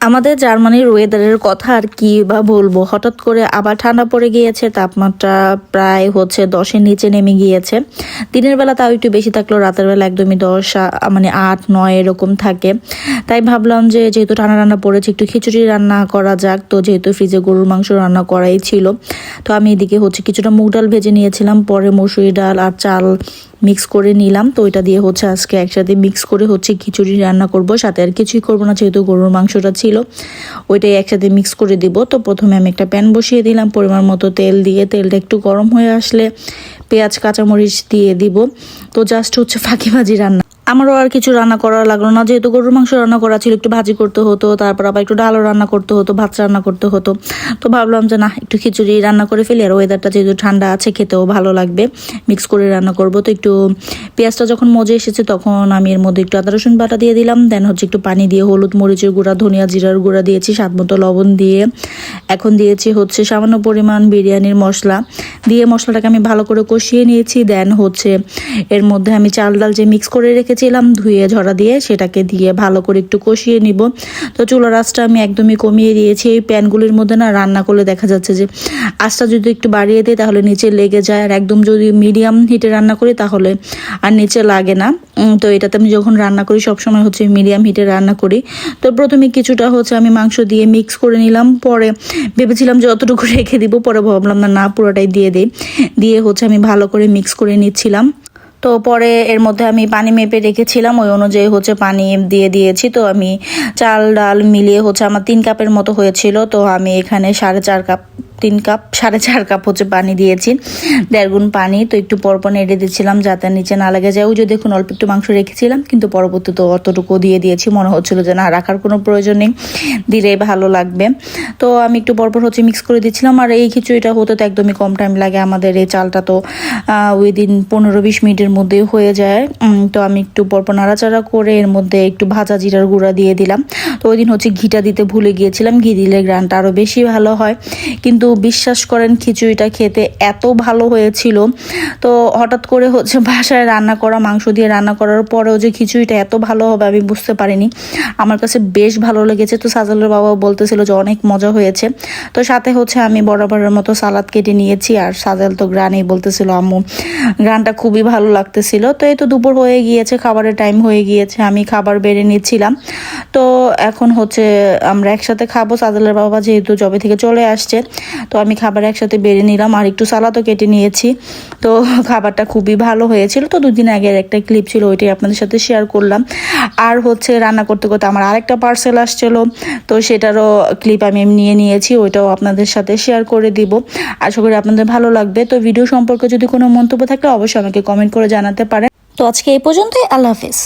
আমাদের জার্মানির ওয়েদারের কথা আর কি বা বলবো, হঠাৎ করে আবার ঠান্ডা পড়ে গিয়েছে, তাপমাত্রা প্রায় 10-এর নিচে নেমে গিয়েছে। দিনের বেলা তাও একটু বেশি থাকলেও রাতের বেলা একদমই 10 মানে 8-9 এরকম থাকে। তাই ভাবলাম যে যেহেতু ঠান্ডা ঠান্ডা পড়েছে একটু খিচুড়ি রান্না করা যাক। তো যেহেতু ফ্রিজে গরুর মাংস রান্না করাই ছিল, তো আমি এদিকে কিছুটা মুগ ডাল ভেজে নিয়েছিলাম, পরে মসুরি ডাল আর চাল মিক্স করে নিলাম। তো ওইটা দিয়ে আজকে একসাথে মিক্স করে খিচুড়ি রান্না করব, সাথে আর কিছুই করবো না, যেহেতু গরুর মাংসটা ছিল ওইটাই একসাথে মিক্স করে দিব। তো প্রথমে আমি একটা প্যান বসিয়ে দিলাম, পরিমাণ মতো তেল দিয়ে তেলটা একটু গরম হয়ে আসলে পেঁয়াজ কাঁচামরিচ দিয়ে দিব। তো জাস্ট ফাঁকিবাজি রান্না, আমারও আর কিছু রান্না করা লাগলো না, যেহেতু গরুর মাংস রান্না করা ছিল, একটু ভাজি করতে হতো, তারপর আবার একটু ডালও রান্না করতে হতো, ভাত রান্না করতে হতো। তো ভাবলাম যে না, একটু খিচুড়ি রান্না করে ফেলি, আর ওয়েদারটা যেহেতু ঠান্ডা আছে খেতেও ভালো লাগবে, মিক্স করে রান্না করব। তো একটু পেঁয়াজটা যখন মজে এসেছে তখন আমি এর মধ্যে একটু আদা রসুন বাটা দিয়ে দিলাম, দেন একটু পানি দিয়ে হলুদ মরিচের গুঁড়া ধনিয়া জিরার গুঁড়া দিয়েছি, স্বাদ মতো লবণ দিয়ে এখন দিয়েছি সামান্য পরিমাণ বিরিয়ানির মশলা দিয়ে মশলাটাকে আমি ভালো করে কষিয়ে নিয়েছি। দেন এর মধ্যে আমি চাল ডাল যে মিক্স করে রেখেছিলাম ধুয়ে ঝরা দিয়ে, সেটাকে দিয়ে ভালো করে একটু কষিয়ে নিব। তো চুলার আঁচটা আমি একদমই কমিয়ে দিয়েছি। এই প্যানগুলির মধ্যে না রান্না করলে দেখা যাচ্ছে যে আঁচটা যদি একটু বাড়িয়ে দিই তাহলে নিচে লেগে যায়, আর একদম যদি মিডিয়াম হিটে রান্না করি তাহলে আর নিচে লাগে না। তো এটাতে আমি যখন রান্না করি সবসময় মিডিয়াম হিটে রান্না করি। তো প্রথমে কিছুটা আমি মাংস দিয়ে মিক্স করে নিলাম, পরে ভেবেছিলাম যে অতটুকু রেখে দিব, পরে ভাবলাম না পুরোটাই দিয়ে দিয়ে আমি ভালো করে মিক্স করে নিচ্ছিলাম। তো পরে এর মধ্যে আমি পানি মেপে রেখেছিলাম, ওই অনুযায়ী পানি দিয়ে দিয়েছি। তো আমি চাল ডাল মিলিয়ে আমার 3 কাপের মতো হয়েছিল। তো আমি এখানে 4.5 কাপ 3.5 কাপ পানি দিয়েছি, 1.5 গুণ পানি। তো একটু পরপর নেড়ে দিচ্ছিলাম যাতে নিচে না লেগে যায়। ওই যে দেখুন অল্প একটু মাংস রেখেছিলাম, কিন্তু পরবর্তীতে অতটুকু দিয়ে দিয়েছি, মনে হচ্ছিল যে না রাখার কোনো প্রয়োজন নেই, দিলেই ভালো লাগবে। তো আমি একটু পরপর মিক্স করে দিচ্ছিলাম। আর এই খিচুড়িটা হতে তো একদমই কম টাইম লাগে, আমাদের এই চালটা তো উইদিন 15-20 মিনিটের মধ্যেই হয়ে যায়। তো আমি একটু পরপর নাড়াচাড়া করে এর মধ্যে একটু ভাজা জিরার গুঁড়া দিয়ে দিলাম। তো ওই দিন ঘিটা দিতে ভুলে গিয়েছিলাম, ঘি দিলে গ্রানটা আরও বেশি ভালো হয়। কিন্তু বিশ্বাস করেন খিচুড়িটা খেতে এত ভালো হয়েছিল। তো হঠাৎ করে বাসায় রান্না করা মাংস দিয়ে রান্না করার পরেও যে খিচুড়িটা এত ভালো হবে আমি বুঝতে পারিনি, আমার কাছে বেশ ভালো লেগেছে। তো সাজালের বাবাও বলতেছিল যে অনেক মজা হয়েছে। তো সাথে আমি বরাবরের মতো সালাদ কেটে নিয়েছি, আর সাজাল তো গ্রানেই বলতেছিল আম্মু গ্রানটা খুবই ভালো লাগতেছিল। তো এই তো দুপুর হয়ে গিয়েছে, খাবারের টাইম হয়ে গিয়েছে, আমি খাবার বেড়ে নিচ্ছিলাম। তো এখন আমরা একসাথে খাবো, সাজালের বাবা যেহেতু জবে থেকে চলে আসছে, তো আমি খাবার একসাথে বেড়ে নিলাম, আর একটু সালাদও কেটে নিয়েছি। তো খাবারটা খুবই ভালো হয়েছিল। তো 2 দিন আগের একটা ক্লিপ ছিল, ওইটাই আপনাদের সাথে শেয়ার করলাম। আর রান্না করতে করতে আমার আরেকটা পার্সেল আসছিল, তো সেটারও ক্লিপ আমি নিয়েছি, ওইটাও আপনাদের সাথে শেয়ার করে দিব। আশা করি আপনাদের ভালো লাগবে। তো ভিডিও সম্পর্কে যদি কোনো মন্তব্য থাকে অবশ্যই আমাকে কমেন্ট করে জানাতে পারেন। তো আজকে এই পর্যন্তই, আল্লাহ হাফেজ।